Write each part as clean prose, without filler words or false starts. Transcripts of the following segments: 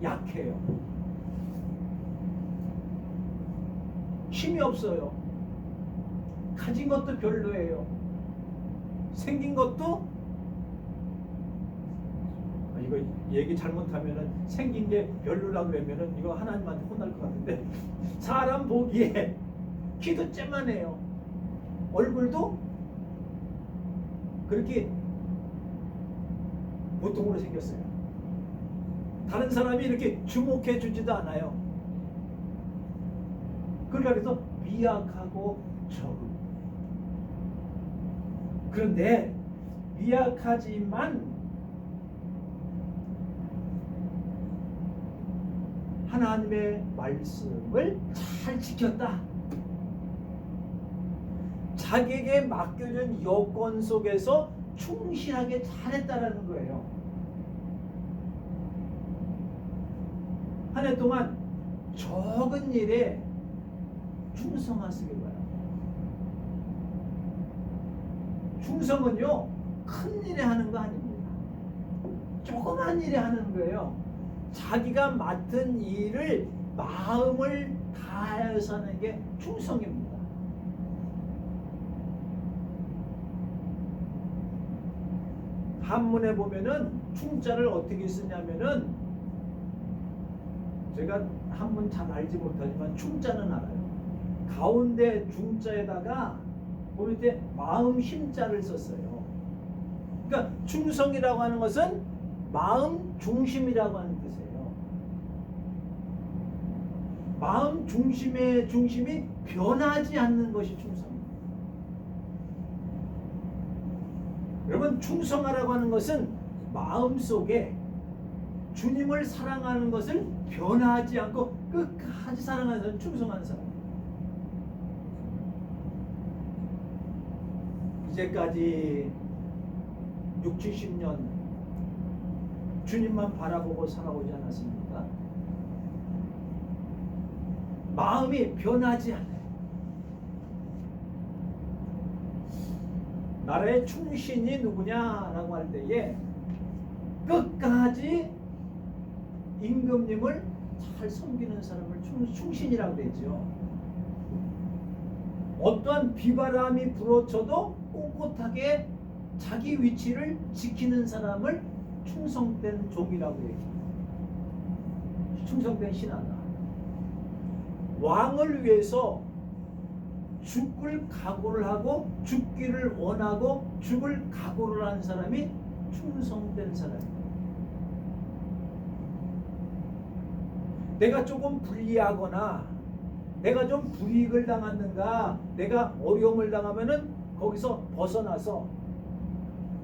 약해요. 힘이 없어요. 가진 것도 별로예요. 생긴 것도 이거 얘기 잘못하면은 생긴 게 별로라고 그러면은 이거 하나님한테 혼날 것 같은데 사람 보기에 키도 쬐만해요. 얼굴도 그렇게 보통으로 생겼어요. 다른 사람이 이렇게 주목해 주지도 않아요. 그래서 미약하고 적음. 그런데 미약하지만 하나님의 말씀을 잘 지켰다. 자기에게 맡겨진 여건 속에서 충실하게 잘했다라는 거예요. 한 해 동안 적은 일에 충성하시길 바랍니다. 충성은요, 큰 일에 하는 거 아닙니다. 조그만 일에 하는 거예요. 자기가 맡은 일을 마음을 다해서 하는 게 충성입니다. 한문에 보면은 충자를 어떻게 쓰냐면은 제가 한문 잘 알지 못하지만 충자는 알아요. 가운데 중자에다가 보일 때 마음 힘자를 썼어요. 그러니까 충성이라고 하는 것은 마음 중심이라고 하는 뜻이에요. 마음 중심의 중심이 변하지 않는 것이 충성입니다. 여러분, 충성하라고 하는 것은 마음속에 주님을 사랑하는 것을 변하지 않고 끝까지 사랑하는 사람, 충성하는 사람. 이제까지 6, 70년 주님만 바라보고 살아오지 않았습니까? 마음이 변하지 않아요. 나라의 충신이 누구냐라고 할 때에 끝까지 임금님을 잘 섬기는 사람을 충신이라고 되죠. 어떠한 비바람이 불어쳐도 꼿꼿하게 자기 위치를 지키는 사람을 충성된 종이라고 해요. 충성된 신하다. 왕을 위해서 죽을 각오를 하고 죽기를 원하고 죽을 각오를 한 사람이 충성된 사람입니다. 내가 조금 불리하거나 내가 좀 불이익을 당했는가, 내가 어려움을 당하면은 거기서 벗어나서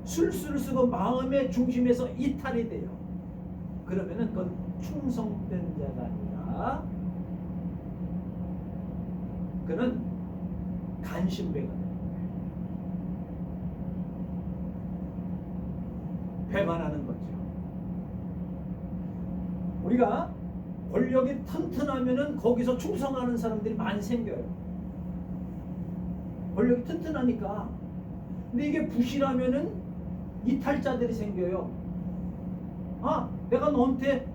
술수를 쓰고 마음의 중심에서 이탈이 돼요. 그러면은 그건 충성된 자가 아니라 그는 간신배가 돼요. 배반하는 거죠. 우리가 권력이 튼튼하면은 거기서 충성하는 사람들이 많이 생겨요. 권력이 튼튼하니까. 근데 이게 부실하면은 이탈자들이 생겨요. 아, 내가 너한테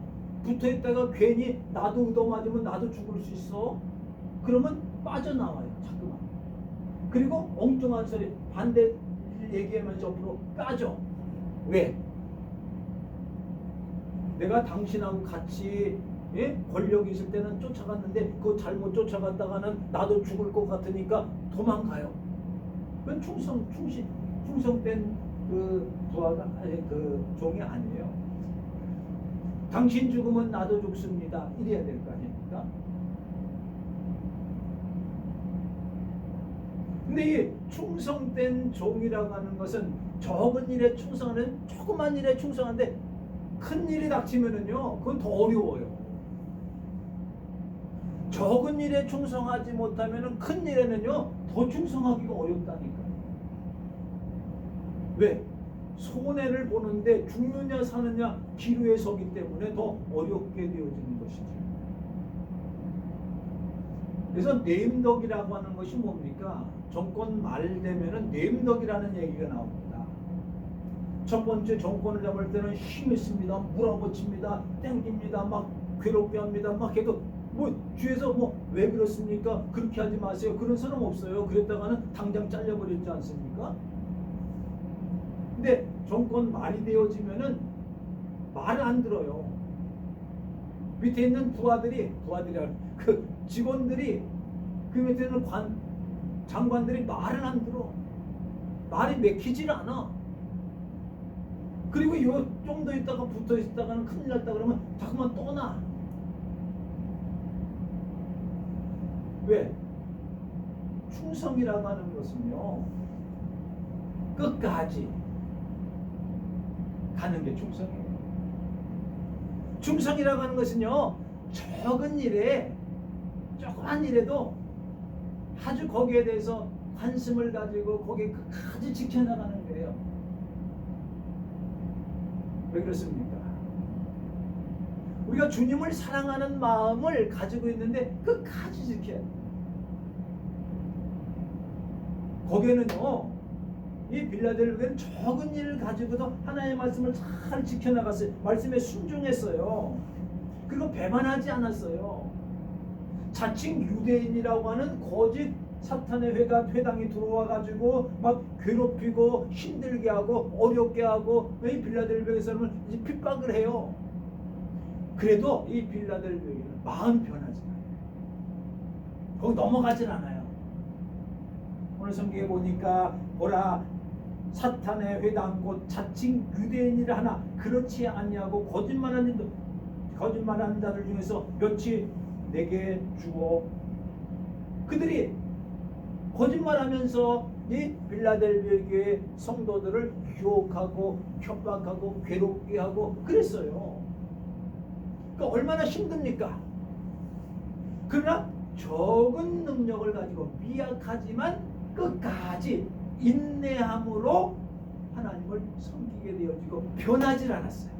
붙어있다가 괜히 나도 얻어맞으면 나도 죽을 수 있어. 그러면 빠져나와요. 자꾸만. 그리고 엉뚱한 소리, 반대 얘기하면 옆으로 빠져. 왜? 내가 당신하고 같이 권력이 있을 때는 쫓아갔는데 그 잘못 쫓아갔다가는 나도 죽을 것 같으니까 도망가요. 그건 충성된 그 부하가 그 종이 아니에요. 당신 죽으면 나도 죽습니다. 이래야 될 거 아닙니까? 근데 이 충성된 종이라고 하는 것은 적은 일에 충성하는, 조그만 일에 충성하는데 큰 일이 닥치면은요, 그건 더 어려워요. 적은 일에 충성하지 못하면은 큰 일에는요, 더 충성하기가 어렵다니까요. 왜? 손해를 보는데 죽느냐 사느냐 기로에 서기 때문에 더 어렵게 되어지는 것이죠. 그래서 내임덕이라고 하는 것이 뭡니까? 정권 말 되면은 내임덕이라는 얘기가 나옵니다. 첫 번째 정권을 잡을 때는 힘이 있습니다. 몰아붙입니다. 땡깁니다. 막 괴롭게 합니다. 막 해도 뭐 뒤에서 뭐 왜 그렇습니까? 그렇게 하지 마세요. 그런 사람 없어요. 그랬다가는 당장 잘려버리지 않습니까? 근데 정권 말이 되어지면은 말을 안 들어요. 밑에 있는 부하들이라 그 직원들이 그 밑에 있는 장관들이 말을 안 들어. 말이 맥히질 않아. 그리고 좀 더 있다가 붙어 있다가는 큰일 났다 그러면 자꾸만 떠나. 왜? 충성이라고 하는 것은요, 끝까지 가는 게 충성이에요. 충성이라고 하는 것은요, 적은 일에, 조그만 일에도 아주 거기에 대해서 관심을 가지고 거기에 끝까지 지켜나가는 거예요. 왜 그렇습니까? 우리가 주님을 사랑하는 마음을 가지고 있는데 끝까지 지켜야 돼요. 거기에는요, 이 빌라델비아는 적은 일을 가지고도 하나님의 말씀을 잘 지켜나갔어요. 말씀에 순종했어요. 그리고 배반하지 않았어요. 자칭 유대인이라고 하는 거짓 사탄의 회당이 들어와 가지고 막 괴롭히고 힘들게 하고 어렵게 하고 이 빌라델비아 사람을 이제 핍박을 해요. 그래도 이 빌라델비아는 마음 변하지 않아요. 거기 넘어가질 않아요. 오늘 성경에 보니까 보라, 사탄의 회당 곧 자칭 유대인이라 하나 그렇지 아니하고 거짓말하는 자들 중에서 몇이 내게 주어. 그들이 거짓말하면서 이 빌라델비아 교회 성도들을 유혹하고 협박하고 괴롭게 하고 그랬어요. 그러니까 얼마나 힘듭니까? 그러나 적은 능력을 가지고 미약하지만 끝까지 인내함으로 하나님을 섬기게 되어지고 변하질 않았어요.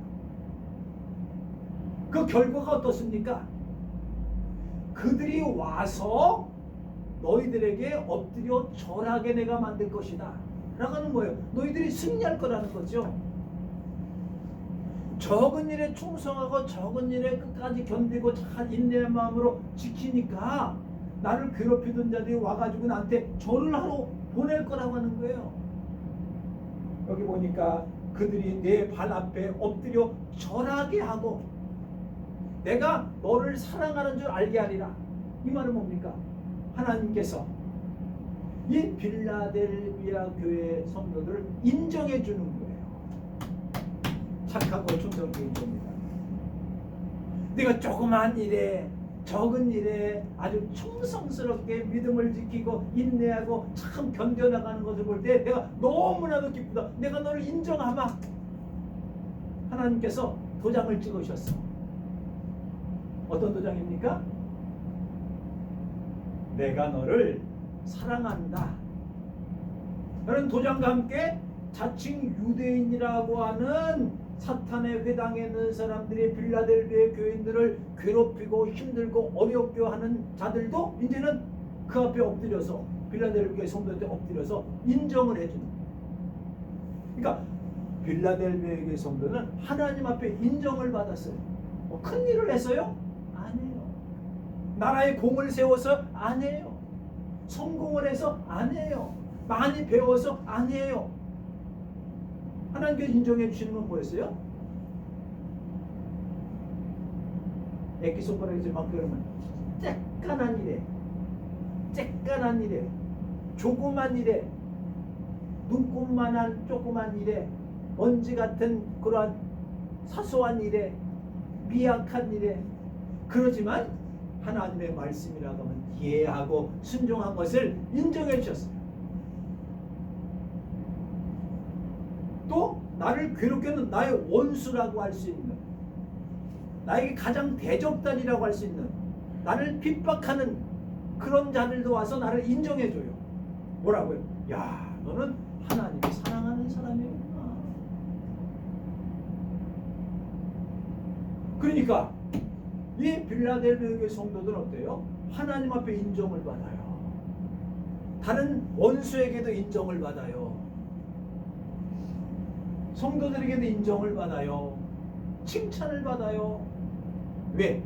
그 결과가 어떻습니까? 그들이 와서 너희들에게 엎드려 절하게 내가 만들 것이다 라고 하는 거예요. 너희들이 승리할 거라는 거죠. 적은 일에 충성하고 적은 일에 끝까지 견디고 잘 인내의 마음으로 지키니까 나를 괴롭히던 자들이 와가지고 나한테 절을 하러 보낼 거라고 하는 거예요. 여기 보니까 그들이 내 발 앞에 엎드려 절하게 하고 내가 너를 사랑하는 줄 알게 하리라. 이 말은 뭡니까? 하나님께서 이 빌라델비아 교회 성도들을 인정해 주는 거예요. 착하고 충성된 겁니다. 네가 조그만 일에 적은 일에 아주 충성스럽게 믿음을 지키고 인내하고 참 견뎌나가는 것을 볼 때 내가 너무나도 기쁘다. 내가 너를 인정하마. 하나님께서 도장을 찍으셨어. 어떤 도장입니까? 내가 너를 사랑한다. 그런 도장과 함께 자칭 유대인이라고 하는 사탄의 회당에 있는 사람들이 빌라델비아 교인들을 괴롭히고 힘들고 어렵게 하는 자들도 이제는 그 앞에 엎드려서 빌라델비아 성도한테 엎드려서 인정을 해주는 거예요. 그러니까 빌라델비아 교회 성도는 하나님 앞에 인정을 받았어요. 큰 일을 했어요? 아니에요. 나라의 공을 세워서 아니에요. 성공을 해서 아니에요. 많이 배워서 아니에요. 하나님께서 인정해 주시는 건 뭐였어요? 애기 손가락에서 막 그러면 쬐깐한 일에 조그만 일에 눈곱만한 조그만 일에 먼지 같은 그러한 사소한 일에 미약한 일에 그러지만 하나님의 말씀이라고 하면 이해하고 순종한 것을 인정해 주셨어요. 또 나를 괴롭게 하는 나의 원수라고 할 수 있는, 나에게 가장 대적단이라고 할 수 있는, 나를 핍박하는 그런 자들도 와서 나를 인정해줘요. 뭐라고요? 야, 너는 하나님이 사랑하는 사람이구나. 그러니까 이 빌라델비아 교회 성도들은 어때요? 하나님 앞에 인정을 받아요. 다른 원수에게도 인정을 받아요. 성도들에게도 인정을 받아요. 칭찬을 받아요. 왜?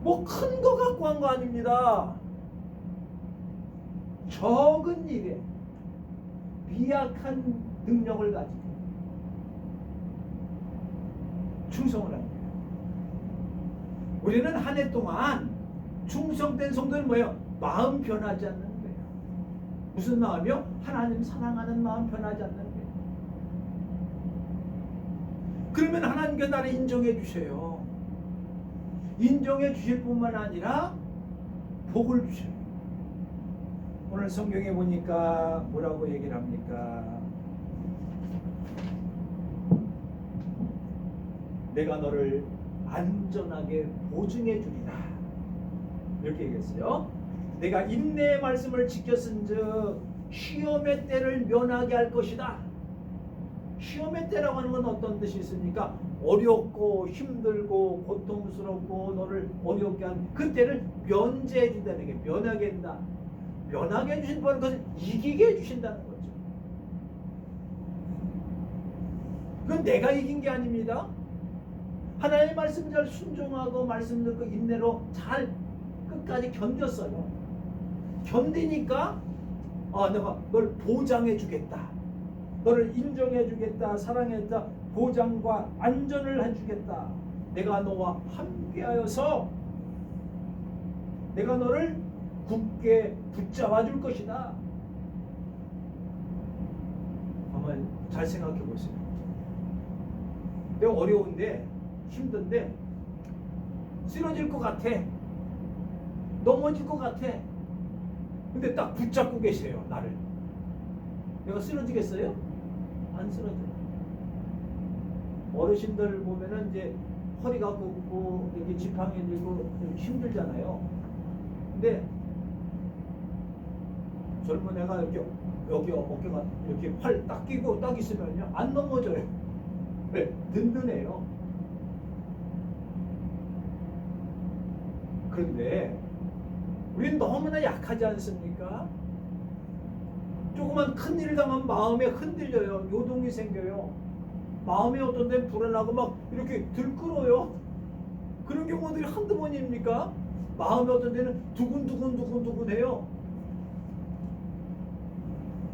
뭐 큰 거 갖고 한 거 아닙니다. 적은 일에 미약한 능력을 가지고 충성을 합니다. 우리는 한 해 동안 충성된 성도는 뭐예요? 마음 변하지 않는 거예요. 무슨 마음이요? 하나님 사랑하는 마음 변하지 않는 거예요. 그러면 하나님께 나를 인정해 주셔요. 인정해 주실 뿐만 아니라 복을 주셔요. 오늘 성경에 보니까 뭐라고 얘기를 합니까? 내가 너를 안전하게 보증해 주리라. 이렇게 얘기했어요. 내가 인내의 말씀을 지켰은즉 시험의 때를 면하게 할 것이다. 시험의 때라고 하는 건 어떤 뜻이 있습니까? 어렵고 힘들고 고통스럽고 너를 어렵게 한 그때를 면제해 준다는 게 면하게 한다. 면하게 해주신다는 것은 이기게 해주신다는 거죠. 그건 내가 이긴 게 아닙니다. 하나님의 말씀 잘 순종하고 말씀 듣고 인내로 잘 끝까지 견뎠어요. 견디니까 내가 널 보장해 주겠다. 너를 인정해 주겠다. 사랑했다. 보장과 안전을 해주겠다. 내가 너와 함께하여서 내가 너를 굳게 붙잡아 줄 것이다. 한번 잘 생각해 보세요. 내가 어려운데 힘든데 쓰러질 것 같아. 넘어질 것 같아. 근데 딱 붙잡고 계세요. 나를. 내가 쓰러지겠어요? 안 쓰러져요. 어르신들 보면은 이제 허리가 굽고 이렇게 지팡이 들고 좀 힘들잖아요. 근데 젊은 애가 이렇게 여기 어깨가 이렇게 활 딱 끼고 딱 있으면요 안 넘어져요. 왜? 든든해요. 그런데 우리는 너무나 약하지 않습니까? 조그만 큰 일을 당하면 마음에 흔들려요. 요동이 생겨요. 마음이 어떤 데는 불안하고 막 이렇게 들끓어요. 그런 경우들이 한두 번입니까? 마음이 어떤 데는 두근두근해요.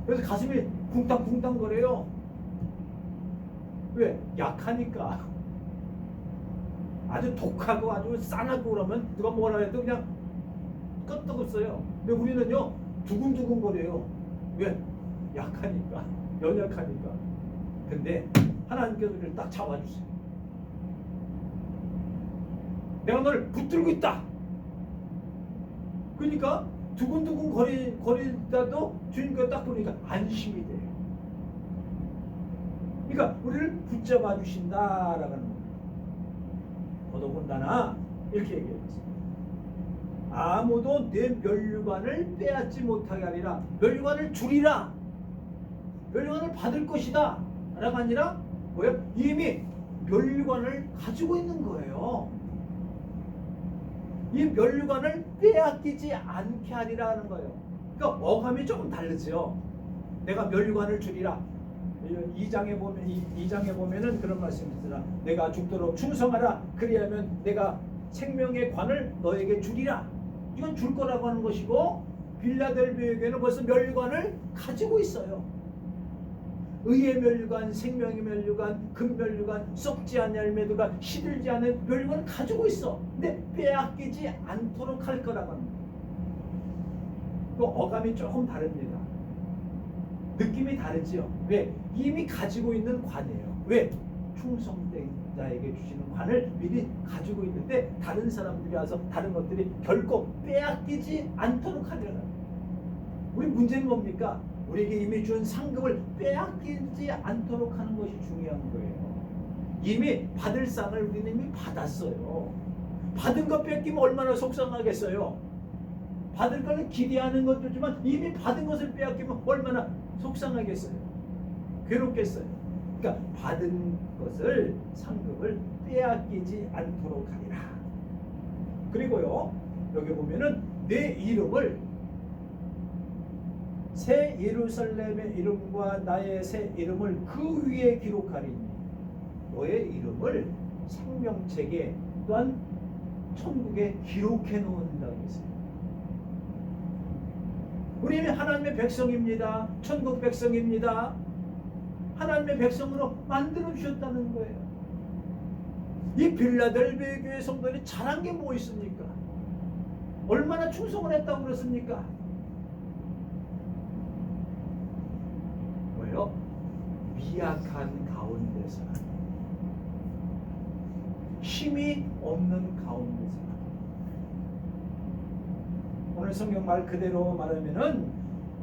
그래서 가슴이 쿵탕쿵탕 거려요. 왜? 약하니까. 아주 독하고 아주 싸나고 그러면 누가 뭐라 해도 그냥 끄떡없어요. 근데 우리는요 두근두근 거려요. 왜? 약하니까. 연약하니까. 근데 하나님께서 우리를 딱 잡아주세요. 내가 너를 붙들고 있다. 그러니까 두근두근 거리다도 주님께서 딱 보니까 안심이 돼요. 그러니까 우리를 붙잡아 주신다라는 겁니다. 더더군다나 이렇게 얘기했습니다. 아무도 내 멸류관을 빼앗지 못하게 하리라. 멸류관을 주리라. 멸류관을 받을 것이다 라가 아니라 뭐예요? 이미 멸류관을 가지고 있는 거예요. 이 멸류관을 빼앗기지 않게 하리라 하는 거예요. 그러니까 어감이 조금 다르죠. 내가 멸류관을 주리라. 2장에 보면은 그런 말씀이 있더라. 내가 죽도록 충성하라. 그리하면 내가 생명의 관을 너에게 주리라. 이건 줄 거라고 하는 것이고 빌라델비아에게는 벌써 멸류관을 가지고 있어요. 의의 멸류관, 생명의 멸류관, 금멸류관, 썩지 않는 열매들과 시들지 않은 멸류관을 가지고 있어. 근데 빼앗기지 않도록 할 거라고 합니다. 또 어감이 조금 다릅니다. 느낌이 다르지요. 왜? 이미 가지고 있는 관이에요. 왜? 충성된 자에게 주시는 관을 미리 가지고 있는데 다른 사람들이 와서 다른 것들이 결코 빼앗기지 않도록 하려는. 우리 문제는 뭡니까? 우리에게 이미 준 상급을 빼앗기지 않도록 하는 것이 중요한 거예요. 이미 받을 상을 우리는 이미 받았어요. 받은 것 뺏기면 얼마나 속상하겠어요. 받을 거는 기대하는 것이지만 이미 받은 것을 빼앗기면 얼마나 속상하겠어요. 괴롭겠어요. 그러니까 받은 것을 상급을 빼앗기지 않도록 하리라. 그리고요 여기 보면은 내 이름을 새 예루살렘의 이름과 나의 새 이름을 그 위에 기록하리니 너의 이름을 생명책에 또한 천국에 기록해 놓는다고 했어요. 우리는 하나님의 백성입니다. 천국 백성입니다. 하나님의 백성으로 만들어 주셨다는 거예요. 이 빌라델비아 교회 성도들이 잘한 게 뭐 있습니까? 얼마나 충성을 했다고 그랬습니까? 뭐예요? 미약한 가운데서, 힘이 없는 가운데서. 오늘 성경 말 그대로 말하면은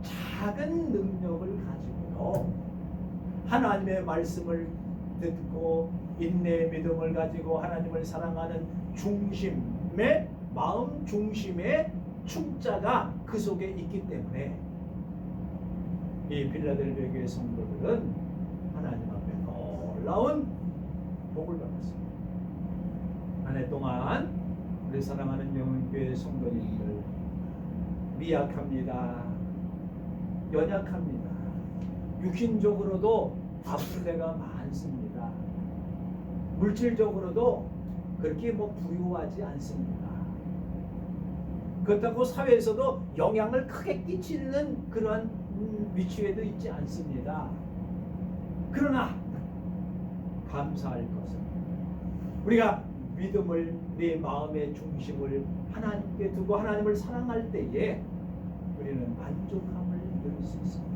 작은 능력을 가지고요, 하나님의 말씀을 듣고 인내의 믿음을 가지고 하나님을 사랑하는 중심의 마음 중심의 충자가 그 속에 있기 때문에 이 빌라델비아 교회 성도들은 하나님 앞에 놀라운 복을 받았습니다. 한 해 동안 우리 사랑하는 영혼교회 성도님들 미약합니다. 연약합니다. 육신적으로도 아픈 데가 많습니다. 물질적으로도 그렇게 부유하지 않습니다. 그렇다고 사회에서도 영향을 크게 끼치는 그러한 위치에도 있지 않습니다. 그러나 감사할 것은 우리가 믿음을 내 마음의 중심을 하나님께 두고 하나님을 사랑할 때에 우리는 만족함을 누릴 수 있습니다.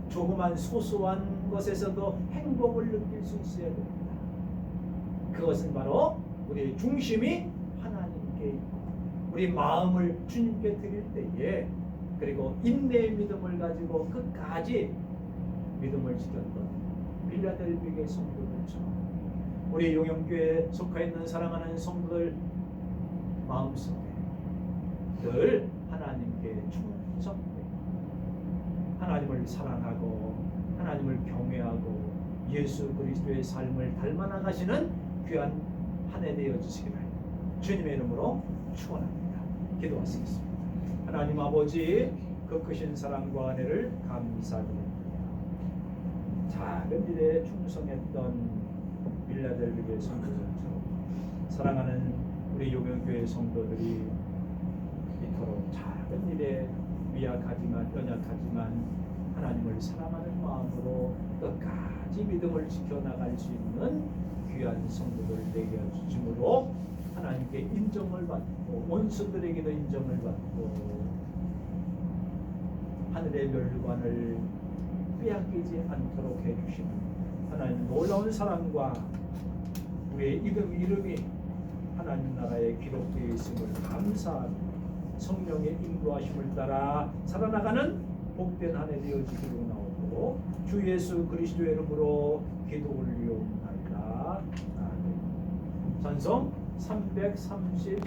조그만 소소한 것에서도 행복을 느낄 수 있어야 됩니다. 그것은 바로 우리의 중심이 하나님께 있고 우리 마음을 주님께 드릴 때에, 그리고 인내의 믿음을 가지고 끝까지 믿음을 지켰던 빌라델비아 성도들처럼 우리 용영교회에 속해 있는 사랑하는 성도들 마음속에 늘 하나님께 충성되고 하나님을 사랑하고 하나님을 경외하고 예수 그리스도의 삶을 닮아나가시는 귀한 한 해 되어주시기를 주님의 이름으로 축원합니다. 기도하시겠습니다. 하나님 아버지, 그 크신 사랑과 은혜를 감사드립니다. 작은 일에 충성했던 빌라델비아 성도들처럼 사랑하는 우리 용영교회 성도들이 이토록 작은 일에 미약하지만 연약하지만 하나님을 사랑하는 마음으로 끝까지 믿음을 지켜나갈 수 있는 귀한 성도들 되게 해주심으로 하나님께 인정을 받고 원수들에게도 인정을 받고 하늘의 멸관을 빼앗기지 않도록 해주시는 하나님 놀라운 사랑과 우리의 이름이 하나님 나라에 기록되어 있음을 감사하며 성령의 인도하심을 따라 살아나가는 복된 한 해 되어지기로 나오고 주 예수 그리스도의 이름으로 기도 올리옵나이다. 찬송 330